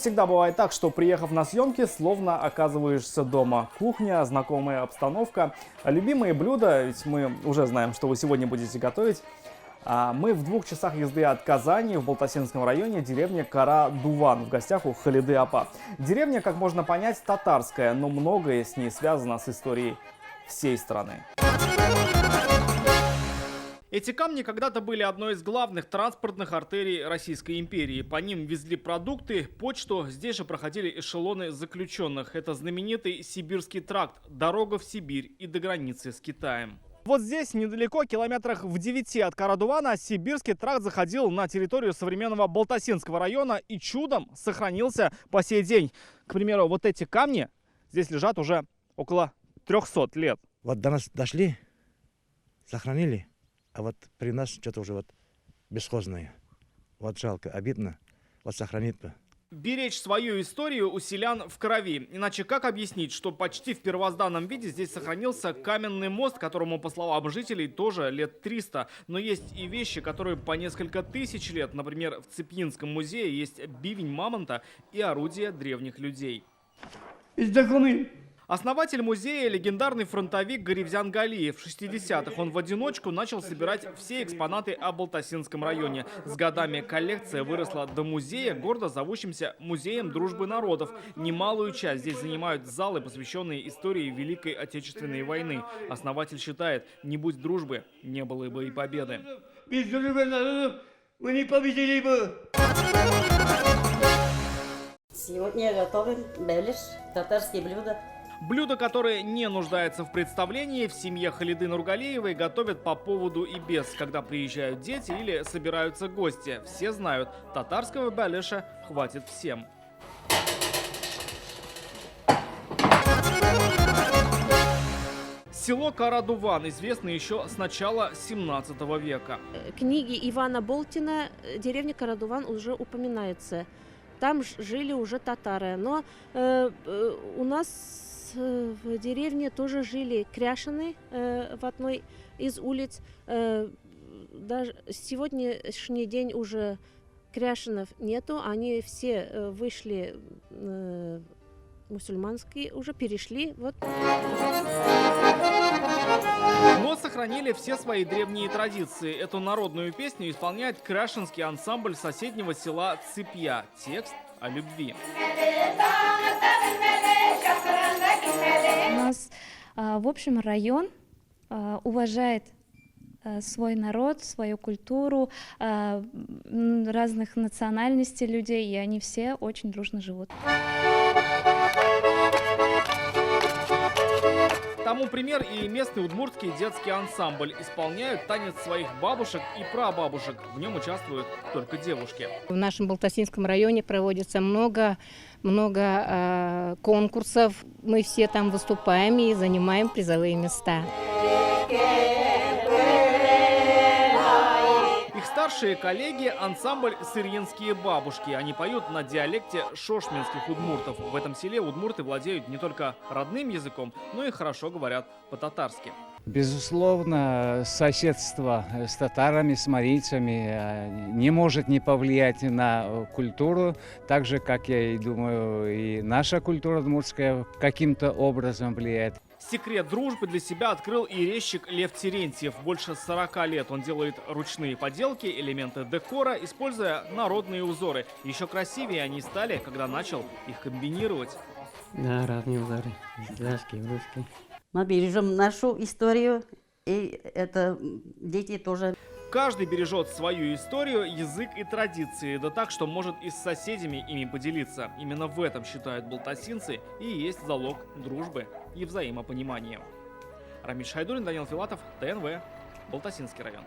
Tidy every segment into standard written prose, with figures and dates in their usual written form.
всегда бывает так, что приехав на съемки, словно оказываешься дома. Кухня, знакомая обстановка, любимые блюда, ведь мы уже знаем, что вы сегодня будете готовить. Мы в 2 часах езды от Казани, в Балтасинском районе, деревня Кара-Дуван. В гостях у Халиды Апа. Деревня, как можно понять, татарская, но многое с ней связано с историей всей страны. Эти камни когда-то были одной из главных транспортных артерий Российской империи. По ним везли продукты, почту, здесь же проходили эшелоны заключенных. Это знаменитый Сибирский тракт, дорога в Сибирь и до границы с Китаем. Вот здесь, недалеко, километрах в 9 от Кара-Дувана, Сибирский тракт заходил на территорию современного Балтасинского района и чудом сохранился по сей день. К примеру, вот эти камни здесь лежат уже около 300 лет. Вот до нас дошли, сохранили, а вот при нас что-то уже вот бесхозное. Вот жалко, обидно, вот сохранить бы. Беречь свою историю у селян в крови. Иначе как объяснить, что почти в первозданном виде здесь сохранился каменный мост, которому, по словам жителей, тоже лет 300. Но есть и вещи, которые по несколько тысяч лет. Например, в Цепьинском музее есть бивень мамонта и орудия древних людей. Основатель музея – легендарный фронтовик Гаривзян Галиев. В 60-х он в одиночку начал собирать все экспонаты о Балтасинском районе. С годами коллекция выросла до музея, гордо зовущимся Музеем дружбы народов. Немалую часть здесь занимают залы, посвященные истории Великой Отечественной войны. Основатель считает, не будь дружбы, не было бы и победы. Без дружбы народов мы не победили бы. Сегодня готовим беляш, татарские блюда. Блюда, которые не нуждаются в представлении, в семье Халиды Нургалиевой готовят по поводу и без, когда приезжают дети или собираются гости. Все знают, татарского беляша хватит всем. Село Кара-Дуван известно еще с начала 17 века. Книги Ивана Болтина деревня Кара-Дуван уже упоминается. Там жили уже татары, но у нас в деревне тоже жили кряшины в одной из улиц. Даже сегодняшний день уже кряшинов нету, они все вышли мусульманские, уже перешли. Вот. Но сохранили все свои древние традиции. Эту народную песню исполняет кряшинский ансамбль соседнего села Цепья. Текст о любви. У нас, в общем, район уважает свой народ, свою культуру, разных национальностей людей, и они все очень дружно живут. Тому пример и местный удмуртский детский ансамбль. Исполняют танец своих бабушек и прабабушек. В нем участвуют только девушки. В нашем Балтасинском районе проводится много конкурсов. Мы все там выступаем и занимаем призовые места. Их старшие коллеги – ансамбль «Сырьинские бабушки». Они поют на диалекте шошминских удмуртов. В этом селе удмурты владеют не только родным языком, но и хорошо говорят по-татарски. Безусловно, соседство с татарами, с марийцами не может не повлиять на культуру, так же, как я и думаю, и наша культура удмуртская каким-то образом влияет. Секрет дружбы для себя открыл и резчик Лев Терентьев. Больше 40 лет он делает ручные поделки, элементы декора, используя народные узоры. Еще красивее они стали, когда начал их комбинировать. Да, разные узоры, вязки, русские. Мы бережем нашу историю, и это дети тоже. Каждый бережет свою историю, язык и традиции, да так, что может и с соседями ими поделиться. Именно в этом, считают балтасинцы, и есть залог дружбы и взаимопонимания. Рамиль Шайдуллин, Даниил Филатов, ТНВ, Балтасинский район.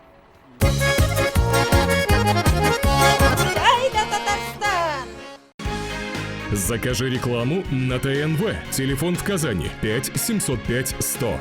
Закажи рекламу на ТНВ. Телефон в Казани 5 705 100.